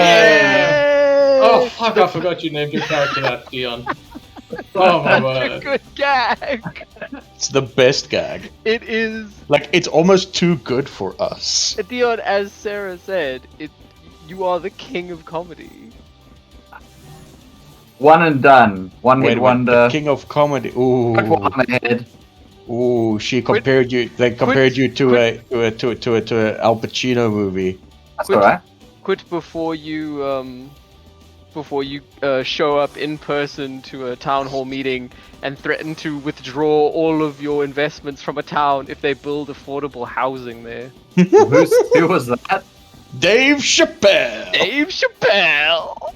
Yeah! Oh fuck! I forgot you named your character that, Dion. Oh my That's a word! good gag. It's the best gag. It is. Like, it's almost too good for us. Dion, as Sarah said, you are the king of comedy. One and done. One Wait hit a minute, wonder. the king of comedy. Ooh, Quick one on the head. ooh, she compared you. They compared you to a Al Pacino movie. That's Quit. alright. Quit before you show up in person to a town hall meeting and threaten to withdraw all of your investments from a town if they build affordable housing there. Who was that? Dave Chappelle. Dave Chappelle.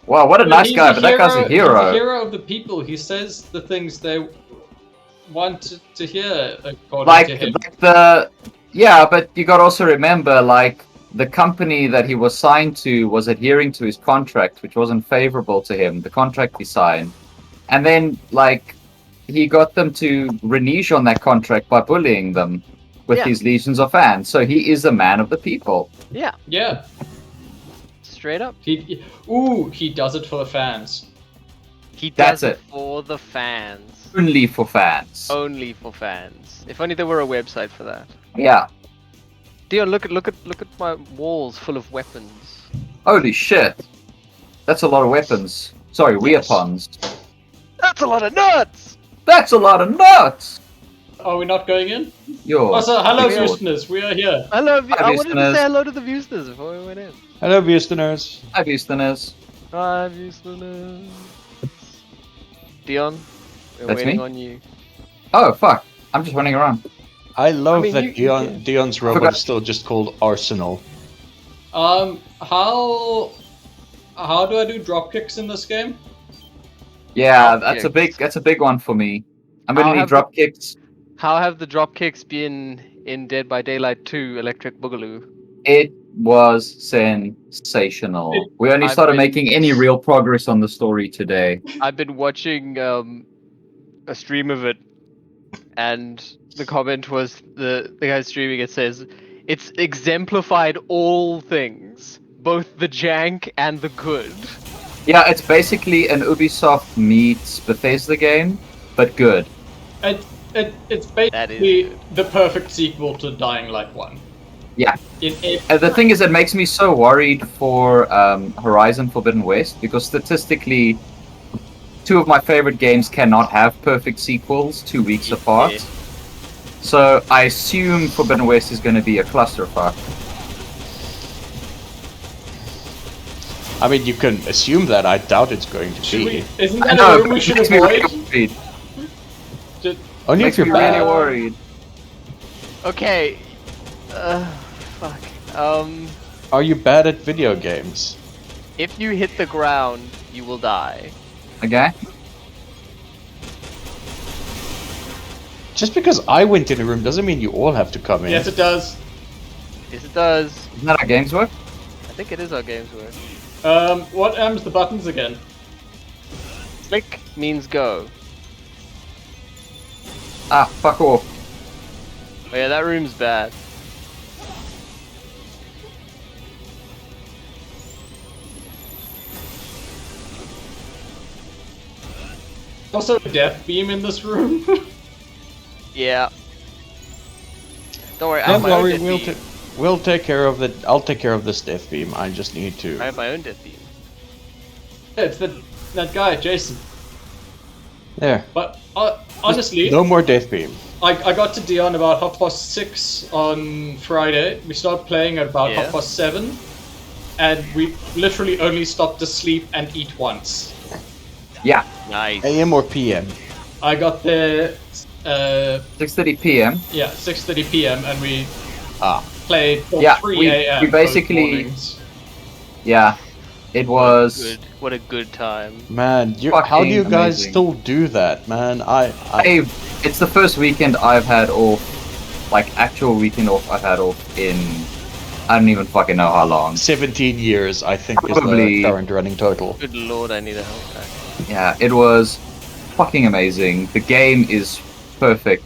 Wow, what a nice He's guy, but that guy's a He's a hero. hero of the people. He says the things they want to hear, according Like, to him. yeah, but you gotta also remember, like, the company that he was signed to was adhering to his contract, which wasn't favorable to him, the contract he signed. And then, like, he got them to renege on that contract by bullying them with Yeah. his legions of fans. So he is a man of the people. Yeah, Yeah, straight up. he does it for the fans. He That's does it. for the fans. Only for fans. Only for fans. If only there were a website for that. Yeah. Dion, look at my walls full of weapons. Holy shit. That's a lot of weapons. Sorry, weapons. That's a lot of nuts! That's a lot of nuts! Are we not going in? Yo. Also, hello, Yo. listeners. We are here. I love you. Hi, I wanted to listeners. say hello to the viewsters before we went in. Hello, listeners. Hi, listeners. Hi, viewsters. Dion, we're That's waiting me? on you. Oh, fuck. I'm just running around. I love mean, that you- Dion's robot forgot- is still just called Arsenal. How do I do drop kicks in this game? Yeah, Drop that's a big one for me. I'm gonna I'll need have drop kicks. How have the dropkicks been in Dead by Daylight 2 Electric Boogaloo? It was sensational. We only I've started been- making any real progress on the story today. I've been watching a stream of it, and the comment was the guy streaming it says, it's exemplified all things, both the jank and the good. Yeah, it's basically an Ubisoft meets Bethesda game, but good. It's That is basically good. the perfect sequel to Dying Light 1. Yeah. In a The thing is, it makes me so worried for Horizon Forbidden West, because statistically, two of my favorite games cannot have perfect sequels 2 weeks apart. Yeah. So I assume Forbidden West is going to be a clusterfuck. I mean, you can assume that. I doubt it's going to should be. we, isn't I that know, a but room we it should makes me really avoid? worried. Just- Only if Makes me you're really bad. worried. Okay. Fuck. Are you bad at video games? If you hit the ground, you will die. Okay? Just because I went in a room doesn't mean you all have to come in. Yes, it does. Yes, it does. Isn't that how games work? I think it is how games work. What M's the buttons again? Click means go. Ah, fuck off. Oh yeah, that room's bad. Also, a death beam in this room. Yeah. Don't worry, I Don't have my own worry, death beam. we'll take care of it. I'll take care of this death beam. I just need to. I have my own death beam. It's that guy, Jason. There. But honestly, No more death beam. I got to Dion about 6:30 on Friday. We started playing at about Yeah. 7:30, and we literally only stopped to sleep and eat once. Yeah. Nice. AM or PM? I got there, 6:30 p.m. 6:30 p.m. and we Ah. played till Yeah, 3 we a.m. both basically- mornings. Yeah. It was... Good. What a good time. Man, how do you Fucking guys amazing. still do that, man? It's the first weekend I've had off, like actual weekend off I've had off in, I don't even fucking know how long. 17 years, I think, is Probably- the current running total. Good lord, I need a health pack. Yeah, it was fucking amazing. The game is perfect.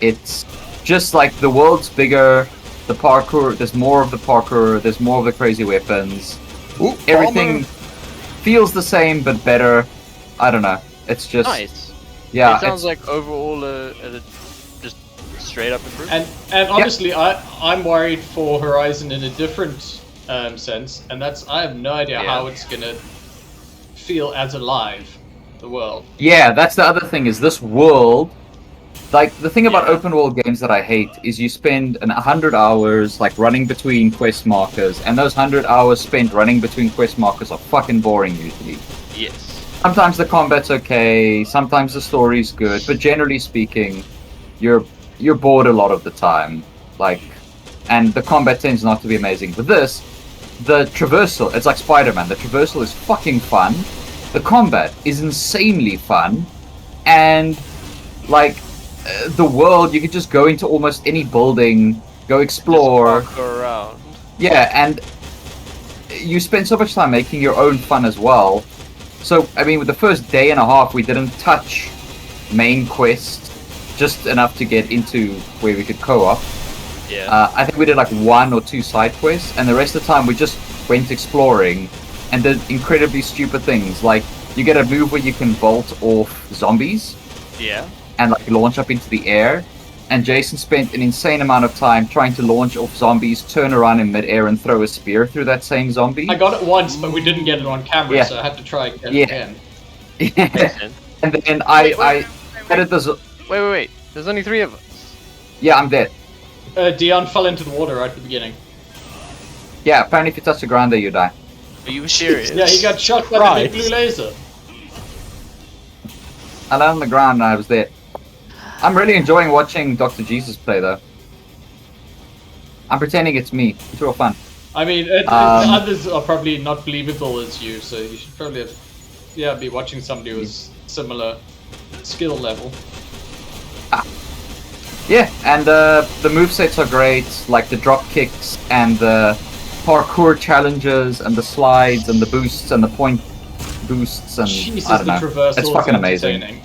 It's just like the world's bigger, The parkour, there's more of the parkour, there's more of the crazy weapons. Ooh, Everything feels the same but better. I don't know. It's just Nice. yeah. It sounds it's- like overall a just straight up improvement. And honestly, I'm worried for Horizon in a different sense, and that's I have no idea Yeah. how it's gonna feel as alive, the world. Yeah, that's the other thing, is this world. Like, the thing about Yeah. open world games that I hate is you spend 100 hours, like, running between quest markers, and those 100 hours spent running between quest markers are fucking boring usually. Yes. Sometimes the combat's okay, sometimes the story's good, but generally speaking, you're bored a lot of the time. Like, and the combat tends not to be amazing. But this, the traversal, it's like Spider-Man. The traversal is fucking fun. The combat is insanely fun, and like the world, you can just go into almost any building, go explore. Just walk around. Yeah, and you spend so much time making your own fun as well. So, I mean, with the first day and a half, we didn't touch main quest, just enough to get into where we could co-op. Yeah. I think we did like 1 or 2 side quests, and the rest of the time we just went exploring and did incredibly stupid things. Like, you get a move where you can bolt off zombies Yeah. and like launch up into the air. And Jason spent an insane amount of time trying to launch off zombies, turn around in midair, and throw a spear through that same zombie. I got it once, but we didn't get it on camera, Yeah. so I had to try again. Yeah. Makes sense. And then Wait, I added this. Wait. There's only 3 of us. Yeah, I'm dead. Dion fell into the water right at the beginning. Yeah, apparently if you touch the ground there, you die. Are you serious? Yeah, he got shot by the Right. big blue laser. I landed on the ground and I was dead. I'm really enjoying watching Dr. Jesus play though. I'm pretending it's me. It's real fun. I mean, the others are probably not believable as you, so you should probably be watching somebody with similar skill level. Yeah, and the movesets are great, like the drop kicks and the parkour challenges and the slides and the boosts and the point boosts and Jesus, I don't the know. traversal It's is fucking amazing. entertaining.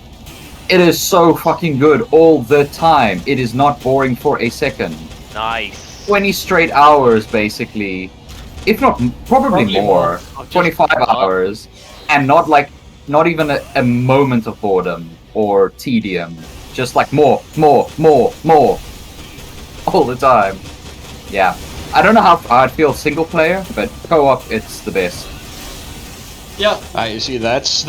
It is so fucking good all the time. It is not boring for a second. Nice. 20 straight hours basically, if not probably more. Just 25 fun. hours, and not even a moment of boredom or tedium. Just like more all the time. Yeah, I don't know how I'd feel single player, but co-op, it's the best. Yeah, You see, that's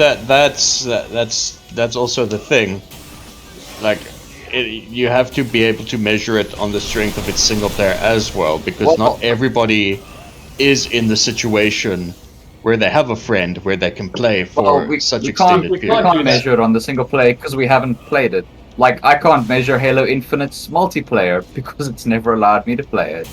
also the thing. Like, you have to be able to measure it on the strength of its single player as well, because not everybody is in the situation where they have a friend where they can play for such we extended we we periods. can't measure it on the single player because we haven't played it. Like, I can't measure Halo Infinite's multiplayer because it's never allowed me to play it.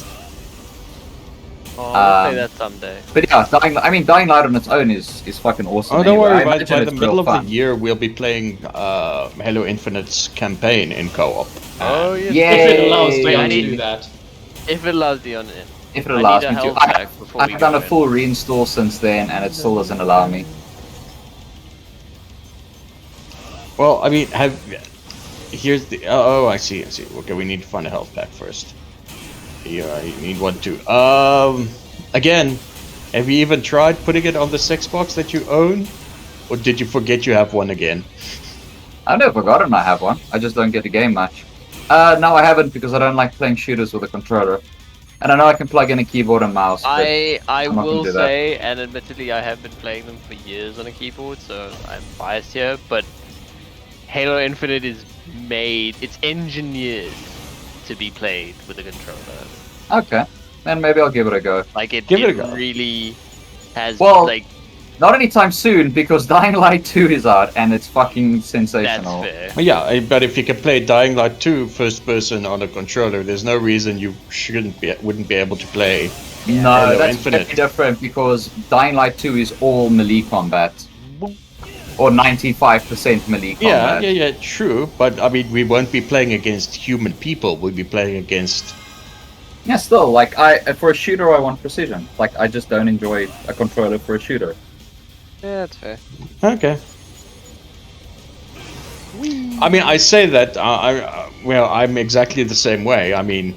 Oh, I'll play Um, that someday. But yeah, Dying Light on its own is fucking awesome. Oh, don't anyway. worry, I by imagine the it's middle real of fun. the year we'll be playing Halo Infinite's campaign in co-op. Oh, yes. Yeah. if it allows Yay. Dion I to need- do that. If it allows Dion in. If it I allows need a me to. health pack before we I've done go a in. full reinstall since then, and it still doesn't allow me. Well, I mean, here's the. Oh, I see. Okay, we need to find a health pack first. Yeah, you need one too. Again, have you even tried putting it on the sex box that you own, or did you forget you have one again? I've never forgotten I have one. I just don't get the game much. No, I haven't because I don't like playing shooters with a controller. And I know I can plug in a keyboard and mouse. But I I'm not gonna will do that. say, and admittedly I have been playing them for years on a keyboard, so I'm biased here, but Halo Infinite is it's engineered to be played with a controller. Okay, then maybe I'll give it a go. Like, Give it a go. really has, Well, like, Not anytime soon because Dying Light 2 is out and it's fucking that's sensational. fair. Well, yeah, but if you can play Dying Light 2 first person on a controller, there's no reason you wouldn't be able to play. No, Halo that's Infinite. very different because Dying Light 2 is all melee combat. Or 95% melee combat. Yeah, true. But I mean, we won't be playing against human people. We'll be playing against. Yeah, still, like, for a shooter I want precision. Like, I just don't enjoy a controller for a shooter. Yeah, that's fair. Okay. I mean, I say that. I'm exactly the same way. I mean,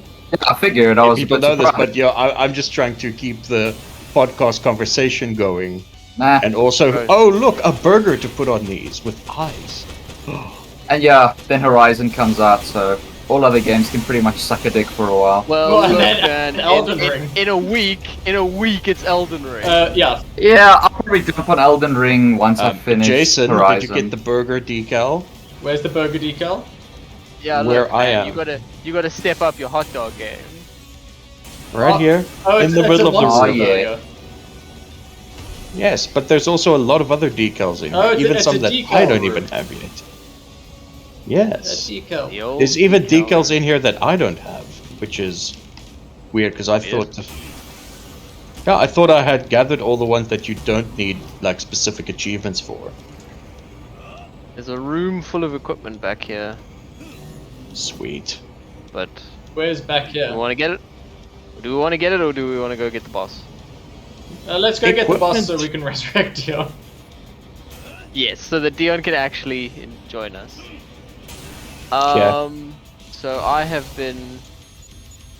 I figured. I was a People bit know this, surprised. but yeah, I'm just trying to keep the podcast conversation going. Nah. And also, Right. oh look, a burger to put on these with eyes. And yeah, then Horizon comes out, so all other games can pretty much suck a dick for a while. Well, and look, then man, Elden Ring. in a week, it's Elden Ring. Yeah. Yeah, I'll probably jump on Elden Ring once I finish Jason, Horizon. did you get the burger decal? Where's the burger decal? Yeah, where look, I man, am. you gotta step up your hot dog game. Right Oh, here, Oh, in it's, the it's middle a of the monster room. yeah. burger. Yes, but there's also a lot of other decals in Oh, here, it's a- even it's some a that decal I don't room. even have yet. A Yes, decal. The old there's even decal decals room. in here that I don't have, which is weird because I Weird. thought. Yeah, I thought I had gathered all the ones that you don't need like specific achievements for. There's a room full of equipment back here, Sweet. but Where's back do we here? want to get it? Do we want to get it, or do we want to go get the boss? Let's go get the boss so Equipment. we can resurrect you. Yes, so that Dion can actually join us. Yeah. So I have been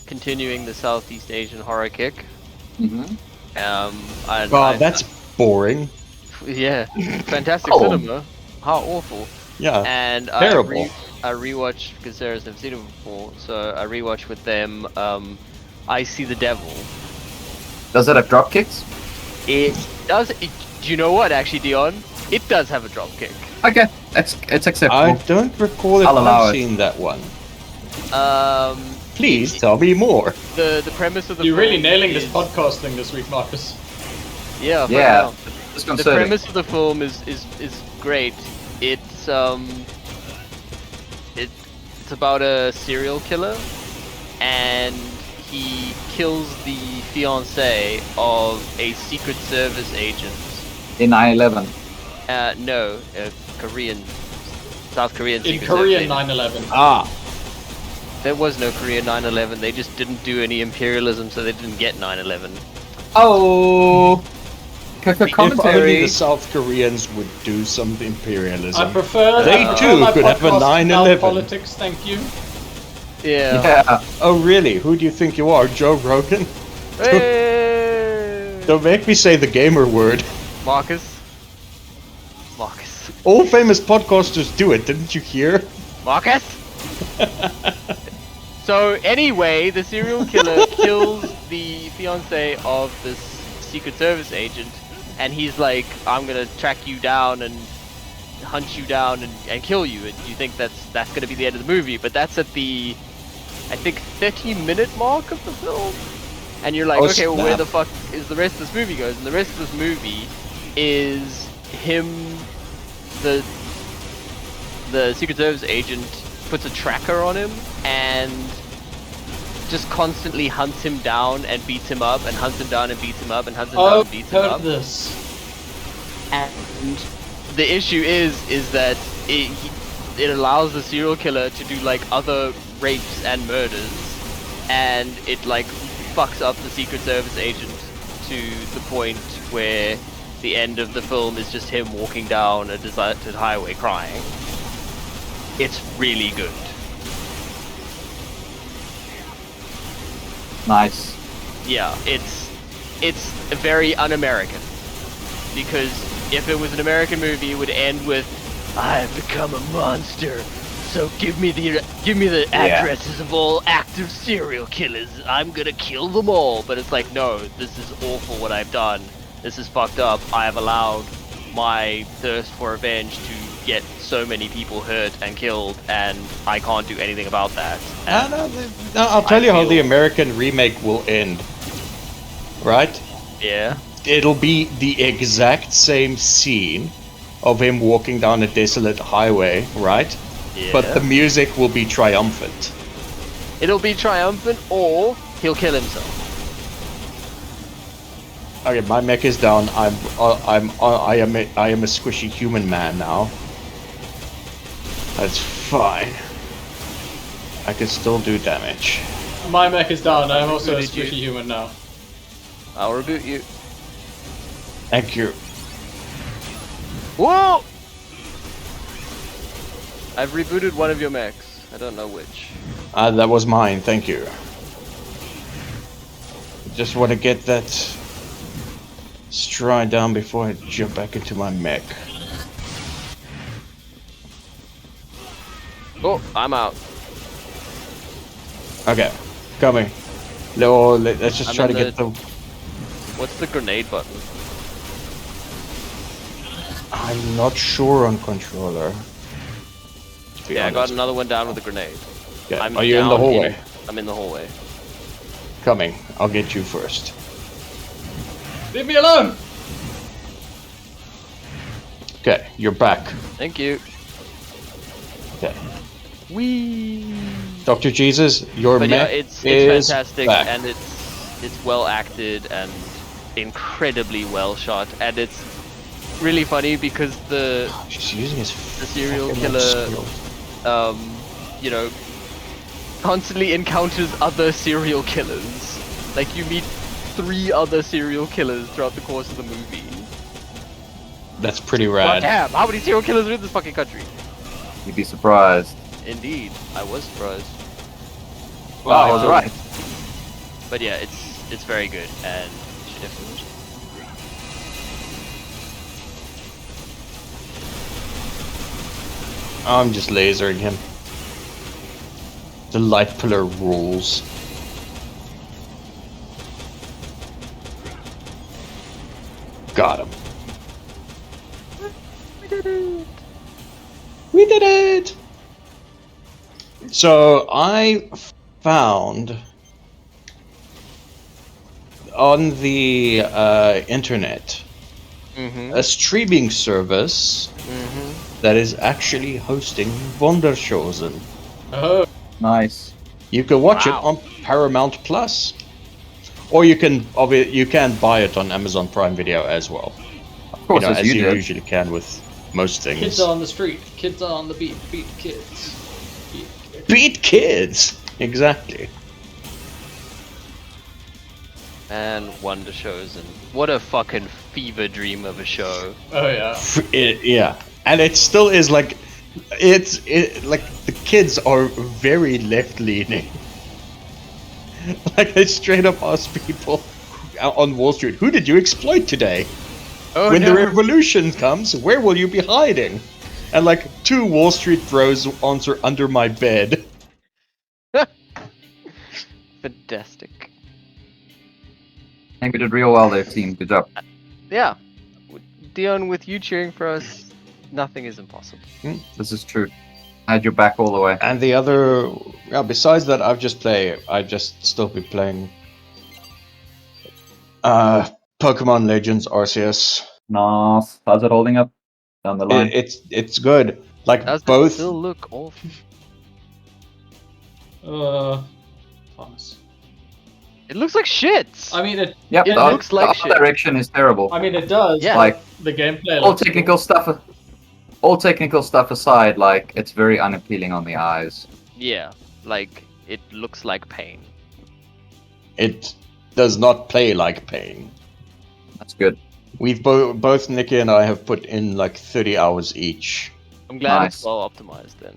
continuing the Southeast Asian horror kick. Mhm. That's boring. Yeah, fantastic Oh. cinema. How awful. Yeah. And Terrible. I rewatched, because Sarah's never seen it before, so I rewatched with them I See the Devil. Does it have drop kicks? It does. Do you know what, actually, Dion? It does have a drop kick. Okay, it's acceptable. I don't recall if I'll allow I've it. seen that one. Um, Please tell me more. the premise of the You're really film nailing this is- podcast thing this week, Marcus. Yeah, Yeah. yeah. It's The concerning. premise of the film is great. It's it's about a serial killer, and he kills the fiancée of a Secret Service agent. In 9/11. No, Korean, South Korean In Secret Korean Service agent. 9/11. Ah, There was no Korean 9/11. They just didn't do any imperialism, so they didn't get 9/11. Oh, if only commentary. the South Koreans would do some imperialism. I prefer They I too prefer my could have a podcast 9/11. without politics, thank you. Yeah. Yeah. Oh really? Who do you think you are, Joe Rogan? Hey! Don't make me say the gamer word. Marcus. All famous podcasters do it, didn't you hear? Marcus? So anyway, the serial killer kills the fiance of this Secret Service agent, and he's like, I'm gonna track you down and hunt you down and kill you. And you think that's gonna be the end of the movie, but that's at the, I think, 30-minute mark of the film. And you're like, Oh, okay, well, where snap. the fuck is the rest of this movie goes? And the rest of this movie is him, the Secret Service agent puts a tracker on him and just constantly hunts him down and beats him up and hunts him down and beats him up and hunts him down Oh, and beats him heard up. this. And the issue is that it allows the serial killer to do like other rapes and murders, and it like fucks up the Secret Service agent to the point where the end of the film is just him walking down a deserted highway crying. It's really good. Nice. Yeah, it's very un-American, because if it was an American movie, it would end with, "I've become a monster, so give me the addresses of all active serial killers. I'm gonna kill them all." But it's like, no, this is awful what I've done. This is fucked up. I have allowed my thirst for revenge to get so many people hurt and killed, and I can't do anything about that. And No, I'll tell you how feel- the American remake will end. Right? yeah. It'll be the exact same scene of him walking down a desolate highway, right? Yeah. But the music will be triumphant. It'll be triumphant, or he'll kill himself. Okay, my mech is down. I am a squishy human man now. That's fine. I can still do damage. My mech is down, I am also a Did you- squishy human now. I'll reboot you. Thank you. Whoa! I've rebooted one of your mechs. I don't know which. That was mine. Thank you. just want to get that stride down before I jump back into my mech. Oh, I'm out. Okay, coming. No, let's just I'm try to in get the. What's the grenade button? I'm not sure on controller. To be Yeah, I got honest. another one down with a grenade. Okay, I'm are you in the down hallway? I'm in the hallway. Coming. I'll get you first. Leave me alone! Okay, you're back. Thank you. Okay. Wee. Dr. Jesus, your But yeah, mech it's is fantastic back. and it's well acted and incredibly well shot, and it's really funny because the She's using his serial fucking killer, skill. you know, constantly encounters other serial killers. Like you meet 3 other serial killers throughout the course of the movie. That's pretty Well, rad. damn, how many serial killers are in this fucking country? You'd be surprised. Indeed, I was surprised. Well, I was right. But yeah, it's very good, and you should definitely watch it. I'm just lasering him. The light pillar rules. Got him. We did it! We did it! So I found on the internet Mm-hmm. a streaming service Mm-hmm. that is actually hosting Wunderchosen. Oh, Nice. You can watch Wow. it on Paramount Plus, or you can buy it on Amazon Prime Video as well. Of course, as as you you did. usually can with most things. kids are on the street. Kids are on the beat. Beat kids. Beat kids. Beat kids, exactly. And Wonder Shows, and what a fucking fever dream of a show. Oh yeah. Yeah, and it still is like, like the kids are very left leaning. Like they straight up ask people on Wall Street, "Who did you exploit today? Oh when no. the revolution comes, where will you be hiding?" And like 2 Wall Street bros answer, "Under my bed." Fantastic. I think we did real well there, team. Good job. Yeah. Dion, with you cheering for us, nothing is impossible. This is true. I had your back all the way. And the other, besides that, I've just still been playing Pokemon Legends Arceus. Nice. How's it holding up down the line? It's good. Like Does both. it still look awful? Thomas. It looks like shit! I mean, it. Yep, it the, looks like the shit. art direction is terrible. I mean, it does. Yeah. Like, The gameplay. all looks technical stuff. All technical stuff aside, like it's very unappealing on the eyes. Yeah, like, it looks like pain. It does not play like pain. That's good. We've both Nikki and I have put in like 30 hours each. I'm glad Nice. it's well optimized then.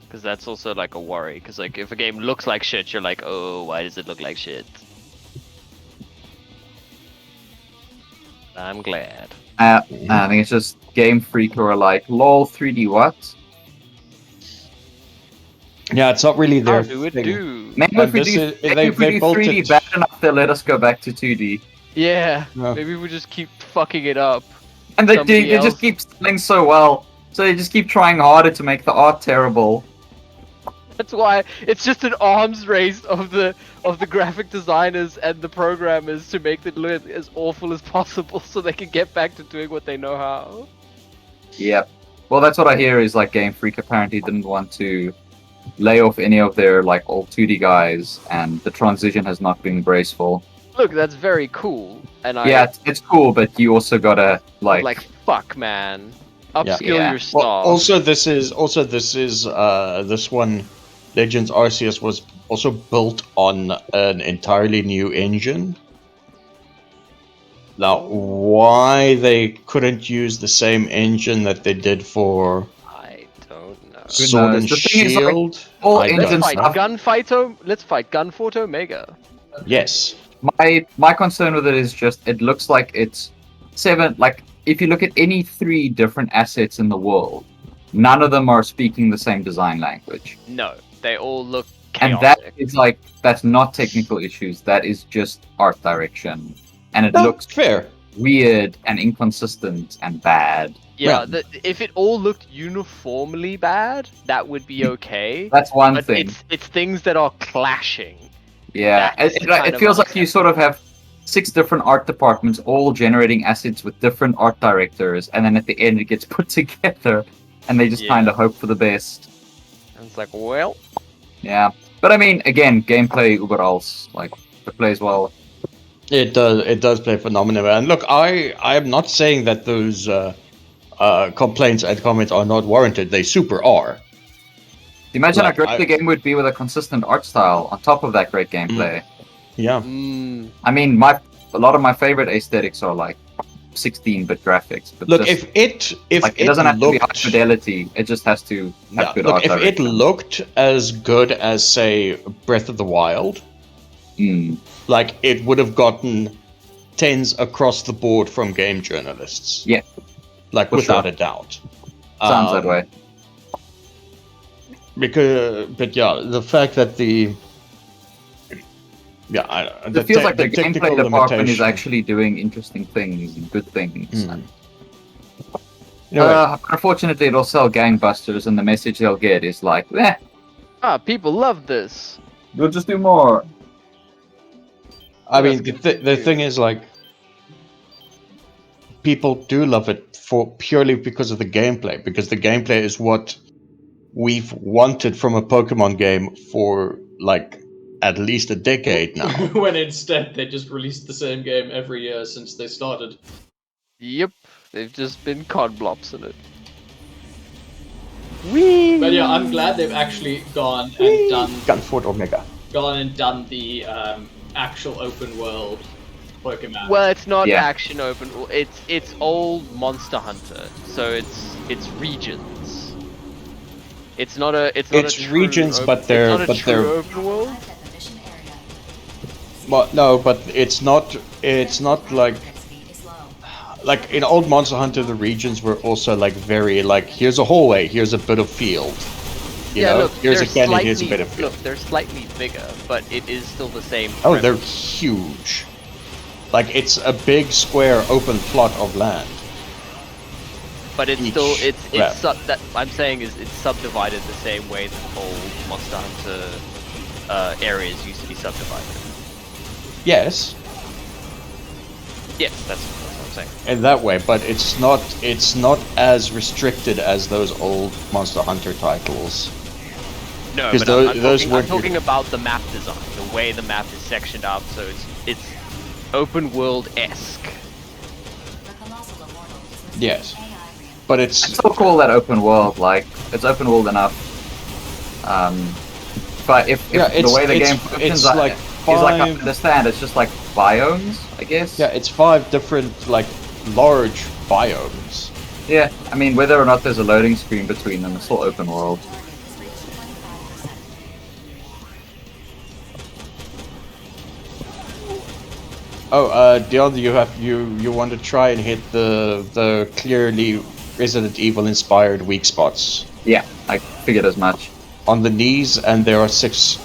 Because that's also like a worry, because like if a game looks like shit, you're like, oh, why does it look like shit? I'm glad. I think it's just Game Freak who are like, lol, 3D what? Yeah, it's not really How their do it thing. do? Maybe And if we this do, is- maybe they- if we they do built 3D it- bad enough, they'll let us go back to 2D. Yeah, Yeah. maybe we just keep fucking it up. And they Somebody do. They just else. keep selling so well. So they just keep trying harder to make the art terrible. That's why it's just an arms race of the graphic designers and the programmers to make it look as awful as possible, so they can get back to doing what they know how. Yep. Well, that's what I hear is like Game Freak apparently didn't want to lay off any of their like old 2D guys, and the transition has not been graceful. Look, that's very cool, and I Yeah, it's cool, but you also gotta like fuck, man, upskill Yeah. your staff. Well, this one, Legends Arceus, was also built on an entirely new engine. Now, why they couldn't use the same engine that they did for I don't know. Sword knows? and The thing is, like, Shield? all I engines don't Let's know. fight Gunfighter. Let's fight Gunfort Omega. Yes, My concern with it is just it looks like it's 7. Like if you look at any 3 different assets in the world, none of them are speaking the same design language. No, they all look And that chaotic. is like that's not technical issues. That is just art direction, and it No, looks fair. weird and inconsistent and bad. Yeah, Yeah. if it all looked uniformly bad, that would be okay. That's one But thing. it's things that are clashing. Yeah, That's kind it of feels like you sort of have 6 different art departments all generating assets with different art directors, and then at the end it gets put together, and they just Yeah. kind of hope for the best. And it's like, well, Yeah, but I mean, again, gameplay uber alles. Like it plays well. It does play phenomenal. And look, I am not saying that those complaints and comments are not warranted. They super are. Imagine Like, how great I- the game would be with a consistent art style on top of that great gameplay. Yeah. I mean, a lot of my favorite aesthetics are like 16-bit graphics. But Look, just, if it like, it doesn't have to be high looked, fidelity. It just has to have yeah, good look, art if it direction. looked as good as say Breath of the Wild, Mm. like it would have gotten 10s across the board from game journalists. Yeah, like for without sure. a doubt. Sounds that way. Because, but yeah, the fact that the It feels like the technical gameplay department is limitation- actually doing interesting things and good things. Mm. Anyway, Unfortunately, it'll sell gangbusters, and the message they'll get is like, people love this. we'll just do more. I mean, that's the thing is, like, people do love it for purely because of the gameplay, because the gameplay is what we've wanted from a Pokemon game for like at least a decade now. When instead they just released the same game every year since they started. Yep, they've just been cod blops in it. Whee! But yeah, I'm glad they've actually gone and Gunfort Omega. done the actual open world Pokemon. Well, it's not Yeah. action open. It's old Monster Hunter, so it's regions. It's not a It's a true regions, open, but they're- it's not a but true they're- open world. But no, but it's not like in old Monster Hunter, the regions were also like very like here's a hallway, here's a bit of field. You know, look, here's a they're canyon, here's a slightly- bit of field. Look, they're slightly bigger, but it is still the same. Oh, they're premise. huge. Like it's a big square open plot of land. But it's each still rep. that I'm saying is it's subdivided the same way that old Monster Hunter areas used to be subdivided. Yes, Yeah, that's what I'm saying. in that way, but it's not as restricted as those old Monster Hunter titles. No, 'Cause but those I'm weren't- talking about the map design, the way the map is sectioned up, so it's open world-esque. Yes, but I it's still call that open world. Like it's open world enough. But if Yeah, the it's- way the it's- game functions it's is like I five- understand, it's just like biomes, I guess. yeah, it's 5 different like large biomes. Yeah, I mean, whether or not there's a loading screen between them, it's still open world. Oh, Dion, you want to try and hit the clearly Resident Evil inspired weak spots Yeah, I figured as much. on the knees, and there are 6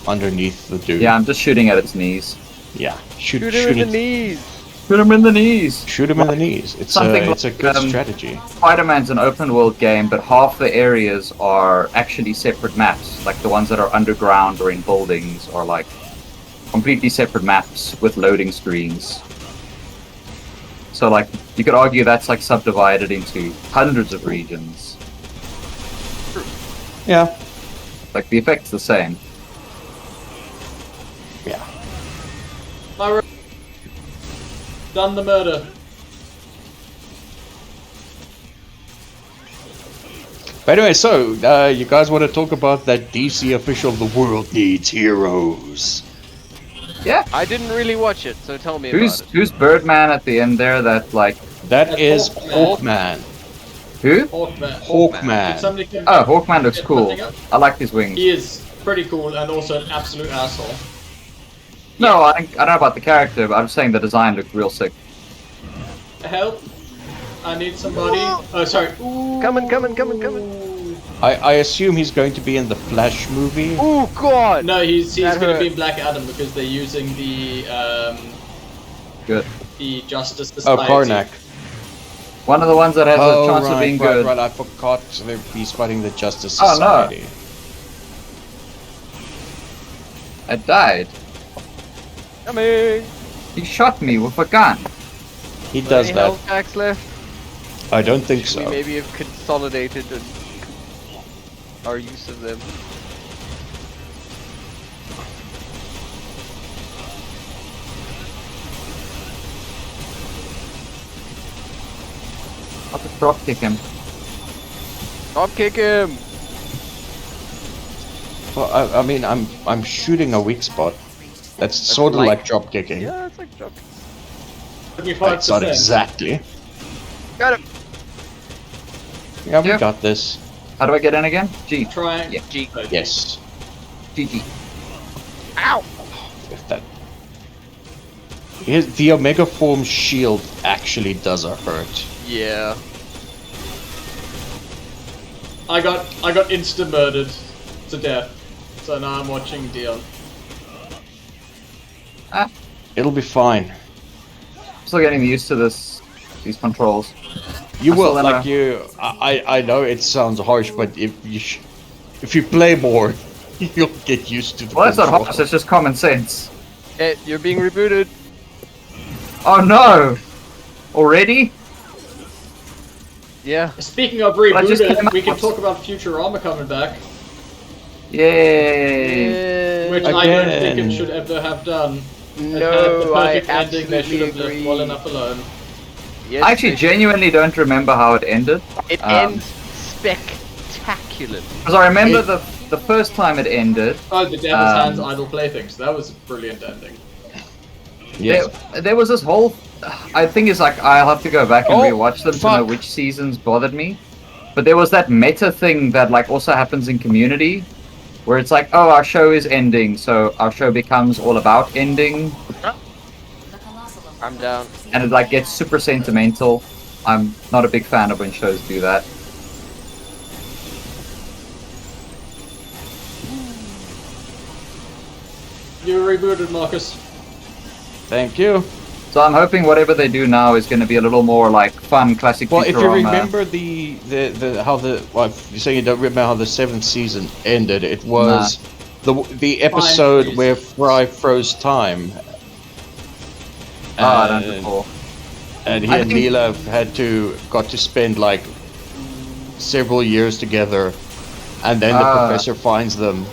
underneath the dude. Yeah, I'm just shooting at its knees. Yeah. Shoot Shoot him in the it. knees. Shoot him in the knees! Shoot him in the knees. It's Something a like, good strategy. Spider-Man's an open world game, but half the areas are actually separate maps. Like the ones that are underground or in buildings are like completely separate maps with loading screens. So like, you could argue that's like subdivided into hundreds of regions. Yeah. Like the effect's the same. Yeah. Done the murder. But anyway, so you guys want to talk about that DC official? The world needs heroes. Yeah. I didn't really watch it, so tell me Who's about it. who's Birdman at the end there? That like That is Hawkman. Hawkman. who? Hawkman. Hawkman. Did somebody come Oh, Hawkman looks Get cool. something up? I like his wings. He is pretty cool and also an absolute asshole. No, I don't know about the character, but I'm saying the design looked real sick. Help! I need somebody. Oh, sorry. Coming. I assume he's going to be in the Flash movie. Oh god! No, he's That going to be hurt. Black Adam because they're using Good. the Justice Oh, Society. Karnak. One of the ones that has Oh, a chance right, of being right, good. right. I forgot he's fighting the Justice Oh, no. Society. I died. Coming! He shot me with a gun. He does Any that. health packs left? I don't think We so. maybe have consolidated our use of them. I'll just drop kick him. Drop kick him! Well, I mean, I'm shooting a weak spot. That's sort of like- like drop kicking. Yeah, it's like drop. 25%. It's not exactly. Got him! Yeah, we Yeah. got this. How do I get in again? G. Try. Yeah. G. Yes. GG. Ow! If that. The Omega Form shield actually does a hurt. Yeah. I got insta murdered to death. So now I'm watching Dion. It'll be fine. Still getting used to these controls. You I will, still like don't you. I know it sounds harsh, but if you play more, you'll get used to the Well, that's not control. harsh, it's just common sense. Hey, you're being rebooted. Oh no! Already? Yeah. Speaking of I just rebooted, came we can out. talk about Futurama coming back, Yay! which I don't think Again. it should ever have done. It had the No, I perfect ending they should absolutely have left agree. well enough alone. Yes, I actually they- genuinely don't remember how it ended. It ends spectacular. Because I remember the first time it ended, Oh, the Devil's Hands Um, Idle Playthings. That was a brilliant ending. Yes. there was this whole... I think it's like, I'll have to go back and Oh, rewatch them to know fuck. which seasons bothered me. But there was that meta thing that like also happens in Community, where it's like, oh, our show is ending, so our show becomes all about ending, I'm down. and it like gets super sentimental. I'm not a big fan of when shows do that. You were rebooted, Marcus. Thank you. So I'm hoping whatever they do now is going to be a little more like fun, classic Well, if you Futurama. remember you say you don't remember how the 7th season ended, it was the episode please. where Fry froze time. Oh, I don't recall. And he I and think- Neela got to spend like several years together, and then the Ah. professor finds them.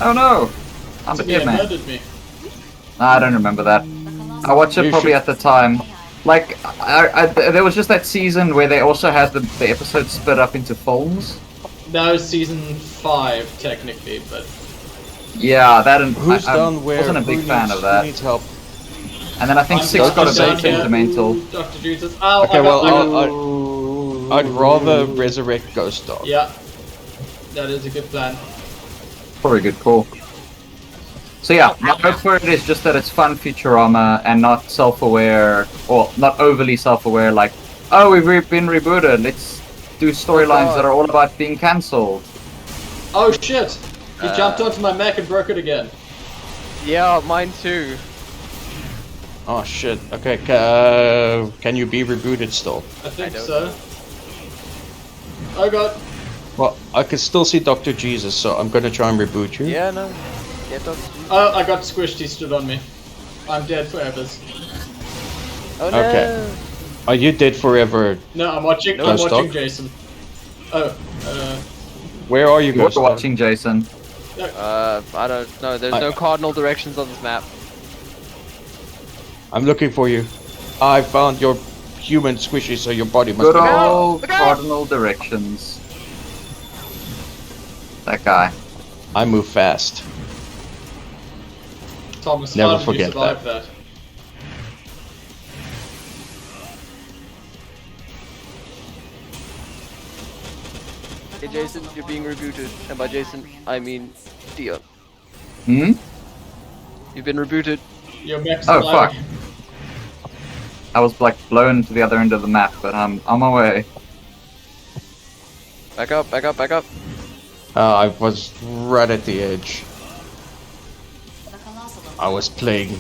Oh no! I'm a Yeah, kid man. murdered me. I don't remember that. I watched it You probably should- at the time. Like, there was just that season where they also had the episodes split up into films. That was season 5, technically, but Yeah, that and Who's I done where? wasn't a big Who fan needs- of that. Who needs help? And then I think I'm 6 got a Dr. bit Satan. sentimental. Dr. Jesus. Oh, Okay, I well, got, I'd rather resurrect Ghost Dog. yeah, that is a good plan. Probably a good call. So yeah, my hope for it is just that it's fun Futurama and not self-aware, or not overly self-aware, like, oh, we've been rebooted, let's do storylines that are all about being cancelled. Oh shit! He jumped onto my mech and broke it again. Yeah, mine too. Oh shit. Okay. Can you be rebooted still? I think don't so. Oh god. Well, I can still see Dr. Jesus, so I'm gonna try and reboot you. Yeah, no. Get up. Oh, I got squished, he stood on me. I'm dead forever. Oh no. Okay. Are you dead forever? No, I'm watching Ghost Dog? Jason. Oh, Where are you, You're Ghost Dog? watching Jason. I don't know. There's no cardinal directions on this map. I'm looking for you. I found your human squishy, so your body must Good be dead. old Look out! cardinal directions. That guy. I move fast. Thomas, Never how did you forget survive that? Hey Jason, you're being rebooted. And by Jason, I mean Dion. Hmm? You've been rebooted. Your mech's Oh, alive. fuck. I was like blown to the other end of the map, but I'm on my way. Back up, back up, back up. I was right at the edge. I was playing.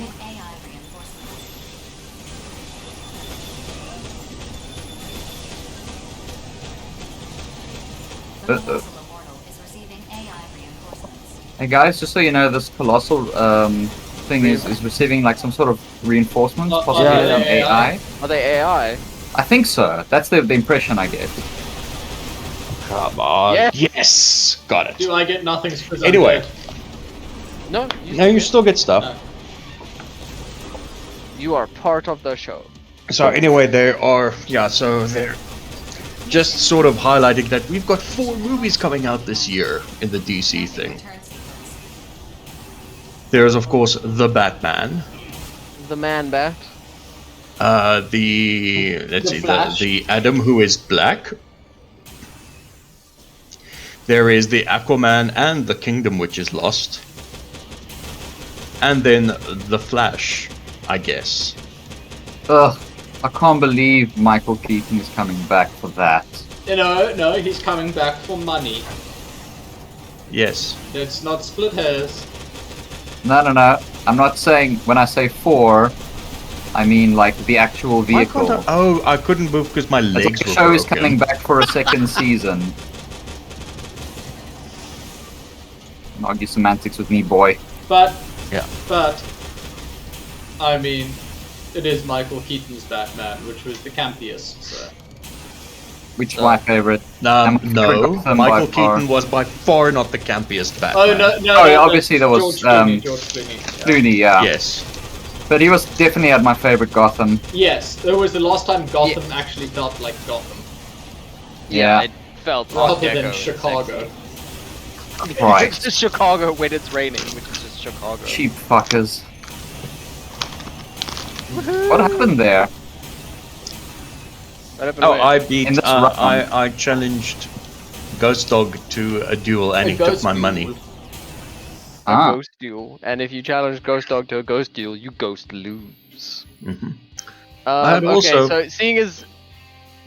Hey guys, just so you know, this colossal thing is receiving like some sort of reinforcements, possibly yeah, from yeah. AI. Are they AI? I think so. That's the impression I get. Come on. Yeah. Yes! Got it. Do I get nothing because I'm Anyway. dead? No, No, you still get stuff. No. you are part of the show. So anyway, there are, so they're just sort of highlighting that we've got 4 movies coming out this year in the DC thing. There's of course The Batman, The Man Bat. the Flash. the Adam who is black. There is the Aquaman and the Kingdom which is lost. And then the Flash, I guess. Ugh, I can't believe Michael Keaton is coming back for that. No, he's coming back for money. Yes. Let's not split hairs. No. I'm not saying, when I say 4, I mean like the actual Why can't vehicle. I couldn't move because my legs The were show is broken. coming back for a second season. Don't argue semantics with me, boy. But, Yeah. I mean, it is Michael Keaton's Batman, which was the campiest, so. Which is my favorite. No, Gotham Michael by far. Keaton was by far not the campiest Oh, Batman. no, Oh, yeah, obviously there was, George Clooney. Yeah. Clooney, yeah. Yes. But he was definitely at my favorite Gotham. Yes, it was the last time Gotham actually felt like Gotham. Yeah. It felt Art Rather Deco. than Chicago. Right. It's just Chicago when it's raining, which is just Chicago. Cheap fuckers. What happened there? What happened Oh, where? I beat. In this round. I challenged Ghost Dog to a duel, and A he took ghost my duel. money. A Ah. ghost duel. And if you challenge Ghost Dog to a ghost duel, you ghost lose. Hmm. And Okay, also- so seeing as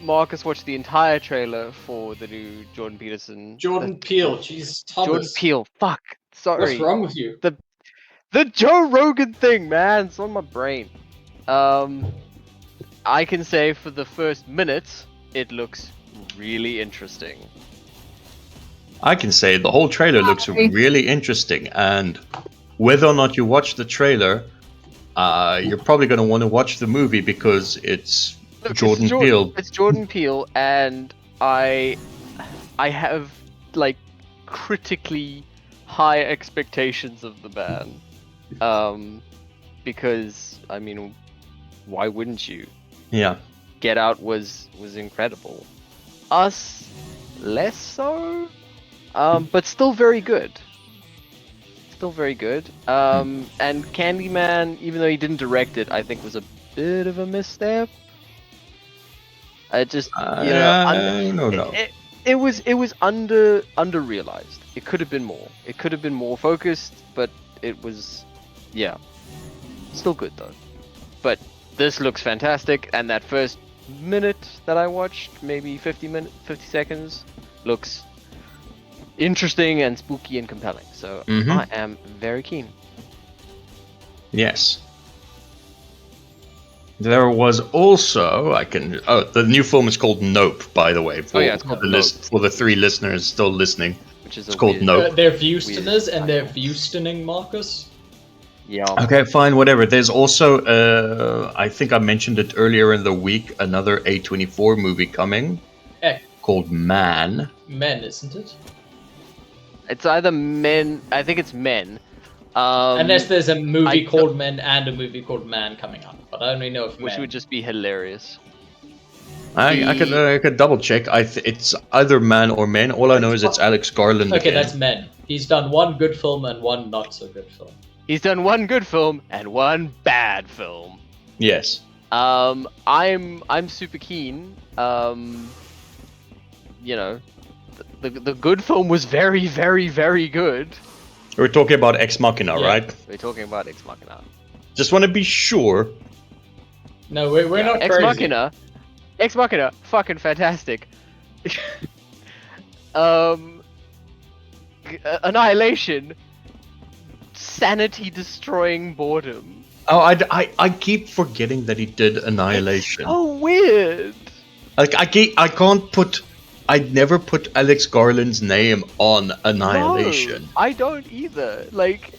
Marcus watched the entire trailer for the new Jordan Peterson. Jordan Peele, jeez, Thomas. Jordan Peele. Fuck. Sorry. What's wrong with you? The Joe Rogan thing, man. It's on my brain. I can say for the first minute, it looks really interesting. I can say the whole trailer looks really interesting, and whether or not you watch the trailer, you're probably going to want to watch the movie because it's Look, Jordan it's Peele. It's Jordan Peele, and I have like critically high expectations of the man, because I mean, why wouldn't you? Yeah. Get Out was incredible. Us, less so, but still very good. Still very good. And Candyman, even though he didn't direct it, I think was a bit of a misstep. I just, you know, no. it was under realized. It could have been more. It could have been more focused, but it was, yeah, still good though. But this looks fantastic, and that first minute that I watched, maybe 50 seconds, looks interesting and spooky and compelling. So Mhm. I am very keen. Yes. There was also the new film is called Nope, by the way. For, Oh, yeah, it's called Nope. For the 3 listeners still listening. Which is It's a called weird- Nope. They're Viewstoners and they're Viewstoning, Marcus. Yeah. Okay, fine, whatever. There's also, I think I mentioned it earlier in the week, another A24 movie coming Eh, called Man. Men, isn't it? It's either Men. I think it's Men. Unless there's a movie I called Men and a movie called Man coming up, but I only know of which Men. would just be hilarious. I could double check. It's either Man or Men. All I know is it's Alex Garland. Okay, again. that's Men. He's done one good film and one not so good film. He's done one good film and one bad film. Yes. I'm super keen. You know, the good film was very, very, very good. We're talking about Ex Machina, Yeah. right? We're talking about Ex Machina. Just want to be sure. No, we're not Ex crazy. Machina. Ex Machina, fucking fantastic. um, Annihilation, sanity destroying boredom. Oh, I keep forgetting that he did Annihilation. It's so weird. Like I can't put. I'd never put Alex Garland's name on Annihilation. No, I don't either. Like,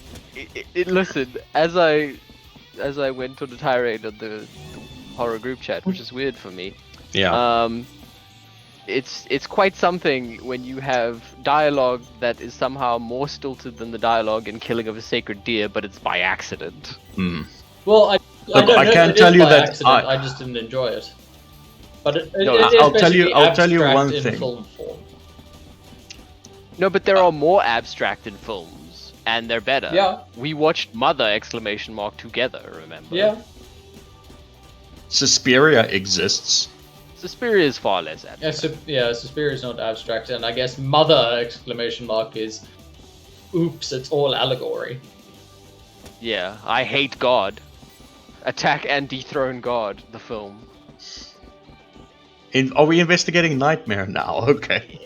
listen, as I went on the tirade on the horror group chat, which is weird for me. Yeah. It's quite something when you have dialogue that is somehow more stilted than the dialogue in Killing of a Sacred Deer, but it's by accident. Well, I Look, don't I know can if it tell is you by that accident. I just didn't enjoy it. But No, it is I'll tell you- basically I'll tell you abstract one in thing. film form. No, but there are more abstract in films, and they're better. Yeah. We watched Mother ! Together, remember? Yeah. Suspiria exists. Suspiria is far less abstract. Suspiria is not abstract, and I guess Mother ! Is, oops, it's all allegory. Yeah, I hate God. Attack and Dethrone God, the film. Are we investigating Nightmare now? Okay.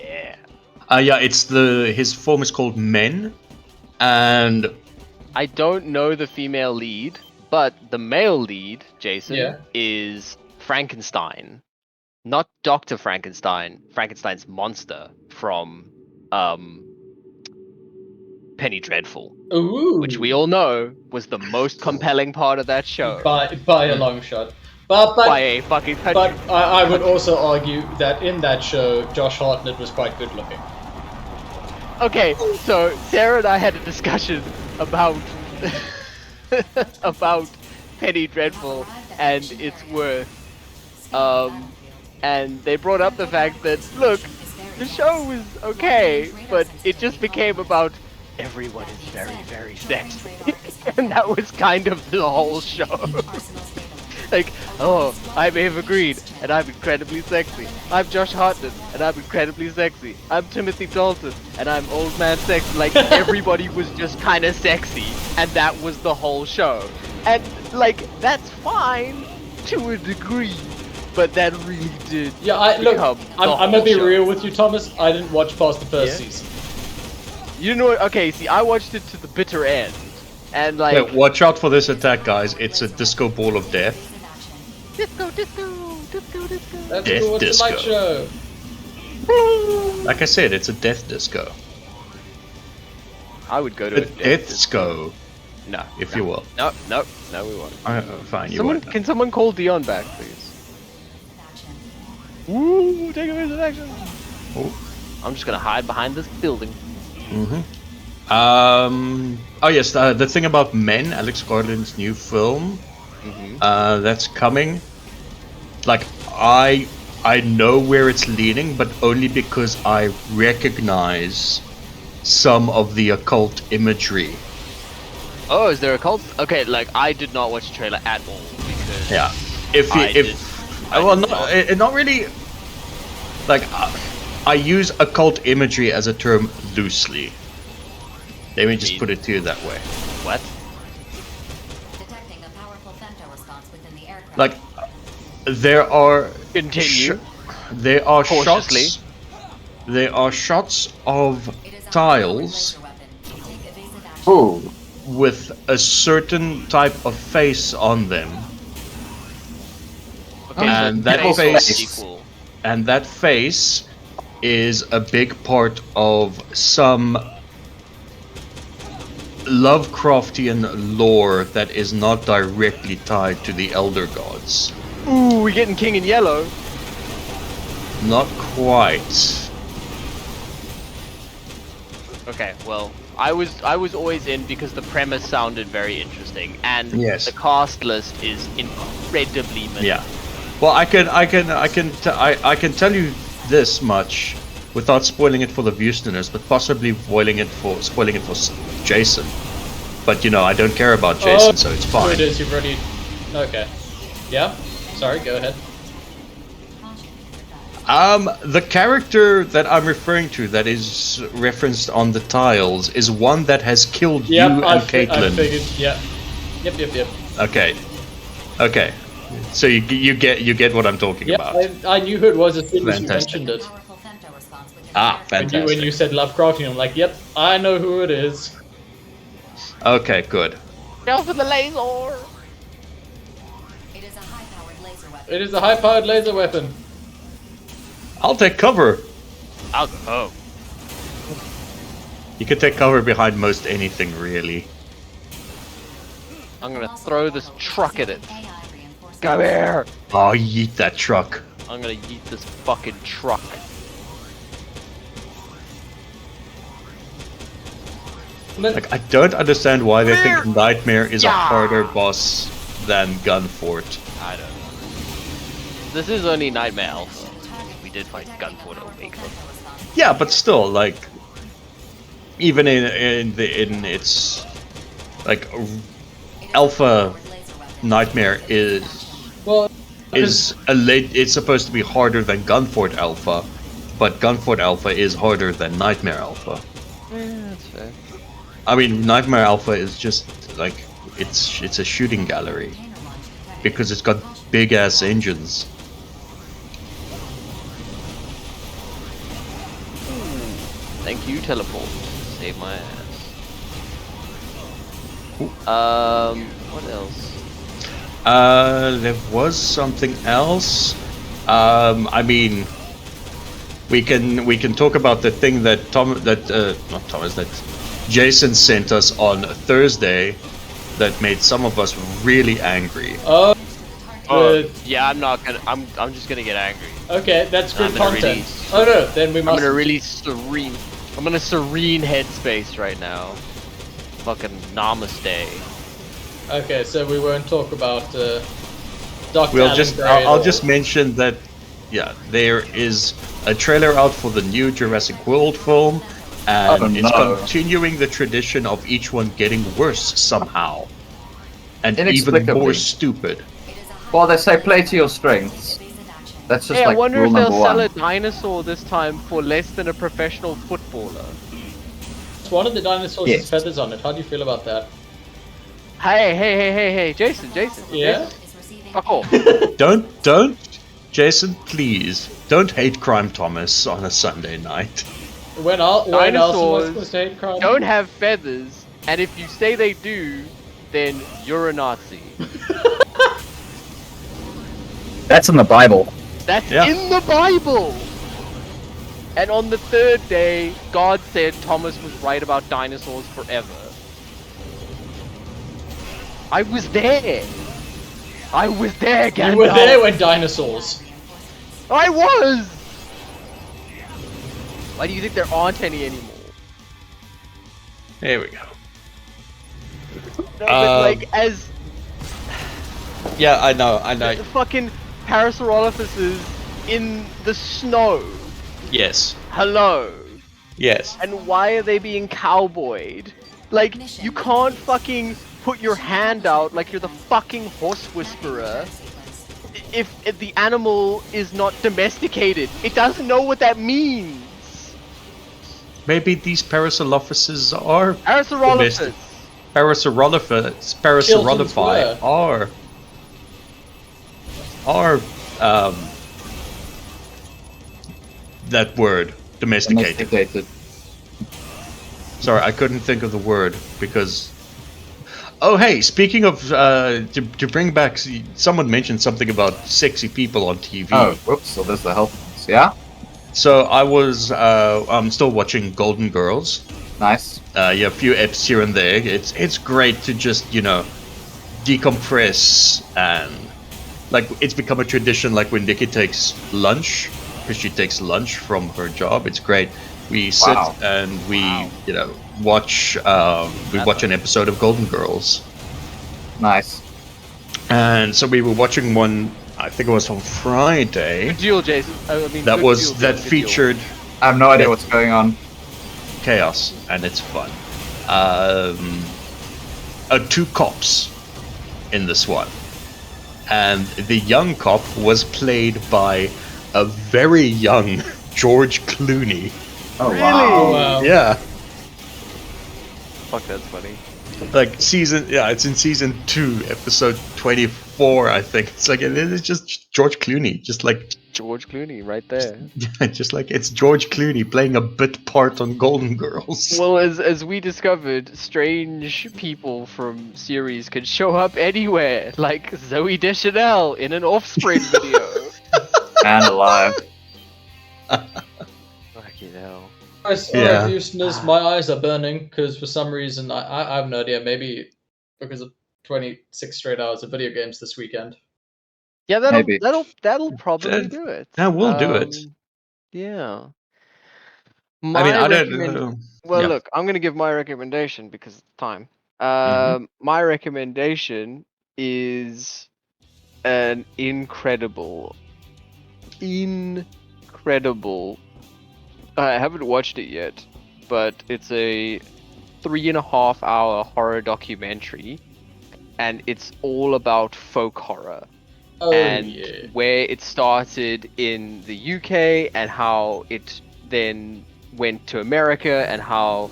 Yeah. Yeah, his film is called Men, and I don't know the female lead, but the male lead, Jason, Yeah. is Frankenstein. Not Dr. Frankenstein, Frankenstein's monster from Penny Dreadful, Ooh. which we all know was the most compelling part of that show. by a long shot. But By a fucking country. But I would also argue that in that show, Josh Hartnett was quite good looking. Okay, so Sarah and I had a discussion about about Penny Dreadful and its worth. And they brought up the fact that, look, the show was okay, but it just became about everyone is very, very sexy. And that was kind of the whole show. Like, oh, I'm Ava Green, and I'm incredibly sexy. I'm Josh Hartnett, and I'm incredibly sexy. I'm Timothy Dalton, and I'm old man sexy. Like, everybody was just kind of sexy, and that was the whole show. And, like, that's fine to a degree, but that really did Yeah, become I'm the gonna whole be show. real with you, Thomas. I didn't watch past the first Yeah? season. You know what? Okay, see, I watched it to the bitter end, and like, yeah, watch out for this attack, guys. It's a disco ball of death. disco, disco, disco, disco. That's Death cool. It's a light disco. show. Like I said, it's a death disco. I would go to A a death disco, No, if no. you will. No, we won't. Fine, you Someone, won't. can someone call Dion back, please? Woo! Take a visit action. Oh. I'm just gonna hide behind this building. Oh yes, the thing about Men, Alex Garland's new film, that's coming. Like I know where it's leading, but only because I recognize some of the occult imagery. Oh, is there a cult? Okay, like I did not watch the trailer at all because Yeah, if not really. Like I use occult imagery as a term loosely. Let me just put it to you that way. What? Detecting a powerful femto response within the aircraft. Like there are Continue. there are Cautiously. shots. There are shots of tiles Ooh. with a certain type of face on them, Okay, And so that face face- equal. and that face is a big part of some Lovecraftian lore that is not directly tied to the Elder Gods. Ooh, we getting King in Yellow. Not quite. Okay, well, I was always in because the premise sounded very interesting, and Yes. the cast list is incredibly many. Yeah. Well, I can tell you this much without spoiling it for the Viewstoners, but possibly spoiling it for Jason. But you know, I don't care about Jason, so it's Oh, fine. it is. You've already. Okay. Yeah. Sorry. Go ahead. The character that I'm referring to, that is referenced on the tiles, is one that has killed you and I Caitlyn. figured. Yeah. Yep. Okay. Okay. So you get what I'm talking Yeah, about. I knew who it was as soon as you Fantastic. mentioned it. Powerful femto response within Ah, the aircraft. fantastic. When you said Lovecraftian, I'm like, yep, I know who it is. Okay, good. Go for the laser! It is a high-powered laser weapon. It is a high-powered laser weapon. I'll take cover. Oh. You can take cover behind most anything, really. I'm gonna throw this truck at it. AI reinforcement. Come here! Oh, yeet that truck. I'm gonna yeet this fucking truck. Like, I don't understand why they think Nightmare is a Yeah. harder boss than Gunfort. I don't know. This is only Nightmare Alpha. We did fight Gunfort Omega. Yeah, but still, like, even in its like Alpha Nightmare is Well, it's supposed to be harder than Gunfort Alpha, but Gunfort Alpha is harder than Nightmare Alpha. That's fair. I mean, Nightmare Alpha is just like it's a shooting gallery because it's got big ass engines. Thank you, teleport. Save my ass. What else? There was something else. I mean, we can talk about the thing that that Jason sent us on Thursday that made some of us really angry. oh, Yeah, I'm not gonna. I'm just gonna get angry. okay, that's good I'm gonna content. release- Oh no, then we I'm must. gonna really serene. I'm in a serene headspace right now. Fucking namaste. Okay, so we won't talk about Dr. We'll Alan just Gray at I'll all. just mention that yeah, there is a trailer out for the new Jurassic World film, and Oh, it's no. continuing the tradition of each one getting worse somehow, and even Inexplicably. more stupid. It is a high Well, they say play to your strengths. evasive action. That's just Hey, I like wonder rule if they'll number sell one. a dinosaur this time for less than a professional footballer. One of the dinosaurs Yes. has feathers on it. How do you feel about that? Hey, Jason. Yeah? Jason. Is receiving Fuck off. Don't, Jason, please don't hate Crime Thomas on a Sunday night. When else am I Dinosaurs supposed to hate crime? Don't have feathers, and if you say they do, then you're a Nazi. That's in the Bible. That's Yeah. in the Bible! And on the third day, God said Thomas was right about dinosaurs forever. I was there! I was there, Gandalf! You were there when dinosaurs. I was! Why do you think there aren't any anymore? There we go. No, but like, as Yeah, I know. the fucking Parasaurolophuses in the snow. Yes, Hello. yes. And why are they being cowboyed? Like, Mission. you can't fucking put your hand out like you're the fucking horse whisperer if the animal is not domesticated. It doesn't know what that means. Maybe these Parasaurolophuses are Parasaurolophus. Parasaurolophi are that word domesticated. Domesticated. Sorry, I couldn't think of the word because. Oh, hey! Speaking of to bring back, someone mentioned something about sexy people on TV. Oh, whoops. So there's the health. Yeah. So I'm still watching Golden Girls. Nice. Yeah, a few eps here and there. It's great to just decompress, and like it's become a tradition. Like when Nikki takes lunch, because she takes lunch from her job. It's great. We sit Wow. and we watch watch an episode of Golden Girls, Nice. and so we were watching one. I think it was on Friday. Good deal, Jason. I mean, That good was deal, that Jason, good deal. featured I have no idea what's going on. chaos, and it's fun. Two cops in this one, and the young cop was played by a very young George Clooney. Oh Really? wow. Wow. Yeah, Fuck, that's funny. like it's in season 2, episode 24, I think. It's like it's just George Clooney, just like George Clooney, right there. just like it's George Clooney playing a bit part on Golden Girls. Well, as we discovered, strange people from series can show up anywhere, like Zoe Deschanel in an Offspring video. Man alive. Fucking hell. Yeah. Listeners, my eyes are burning because for some reason I have no idea. Maybe because of 26 straight hours of video games this weekend. Yeah, Maybe. that'll probably do it. That will do it. Yeah. I mean, I recommend- don't. Well, yeah. look, I'm gonna give my recommendation because of time. My recommendation is an incredible. I haven't watched it yet, but it's a 3.5-hour horror documentary, and it's all about folk horror. Oh And yeah. where it started in the UK and how it then went to America and how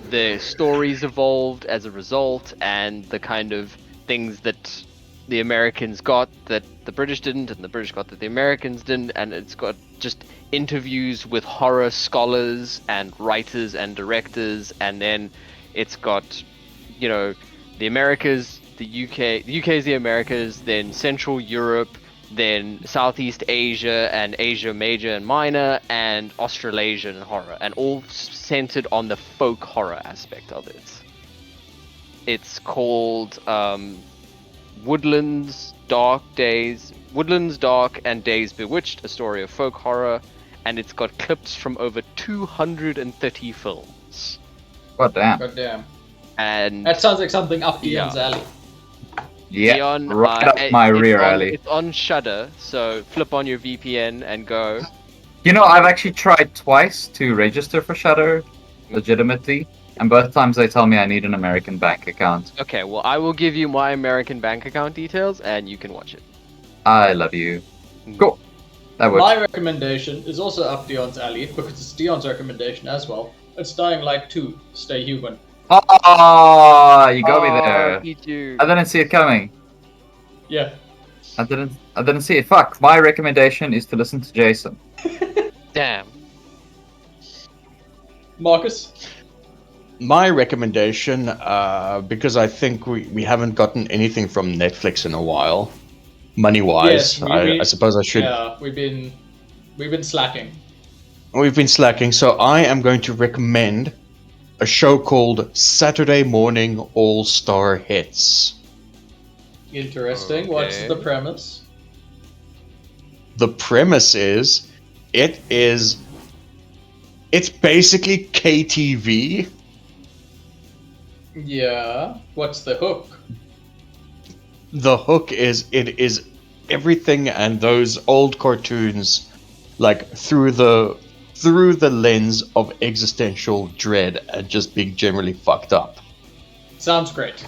the stories evolved as a result and the kind of things that the Americans got that the British didn't and the British got that the Americans didn't, and it's got just interviews with horror scholars and writers and directors, and then it's got, you know, the Americas, the UK is the Americas, then Central Europe, then Southeast Asia and Asia Major and Minor, and Australasian horror, and all centered on the folk horror aspect of it. It's called Woodlands Dark and Days Bewitched, a story of folk horror, and it's got clips from over 230 films. God damn. God damn. And That sounds like something up Dion's alley. Yeah. Dion, right up my rear alley. It's on Shudder, so flip on your VPN and go. You know, I've actually tried twice to register for Shudder, legitimately, and both times they tell me I need an American bank account. Okay, well, I will give you my American bank account details, and you can watch it. I love you. Cool. That works. My recommendation is also up Dion's alley because it's Dion's recommendation as well. It's Dying Light 2, Stay Human. Oh, you got me there. Eat you. I didn't see it coming. Yeah. I didn't see it. Fuck. My recommendation is to listen to Jason. Damn. Marcus? My recommendation, because I think we haven't gotten anything from Netflix in a while, money-wise. Yes, I suppose I should. Yeah, we've been slacking. We've been slacking, so I am going to recommend a show called Saturday Morning All-Star Hits. Interesting. What's Okay. the premise? The premise is, it's basically KTV. Yeah. What's the hook? The hook is it is everything and those old cartoons, like through the lens of existential dread and just being generally fucked up. Sounds great.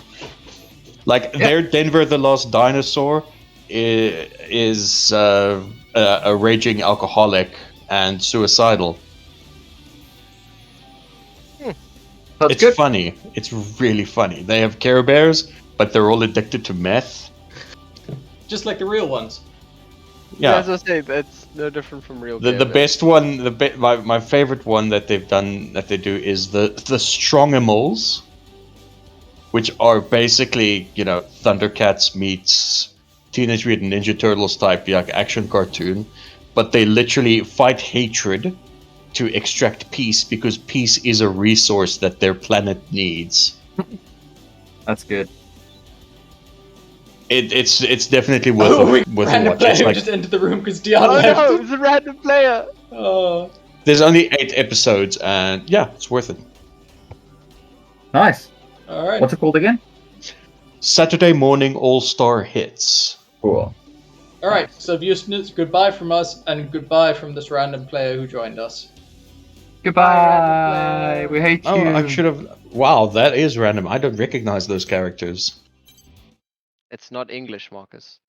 Like their Denver the Lost Dinosaur is a raging alcoholic and suicidal. That's It's good. funny. It's really funny. They have Care Bears, but they're all addicted to meth. Just like the real ones. Yeah. As I say, that's no different from real. The Care Bears. best one, my favorite one that they do is the Strongimals, which are basically, you know, Thundercats meets Teenage Mutant Ninja Turtles type like action cartoon, but they literally fight hatred to extract peace because peace is a resource that their planet needs. That's good. It's definitely worth a random watch. player It's like, just entered the room because Dion Oh left. no, it's a random player. Oh. there's only 8 episodes, and yeah, it's worth it. Nice. All right. What's it called again? Saturday Morning All-Star Hits. Cool. All right. So, listeners, goodbye from us, and goodbye from this random player who joined us. Goodbye. We hate you. Oh, I should have. Wow, that is random. I don't recognize those characters. It's not English, Marcus.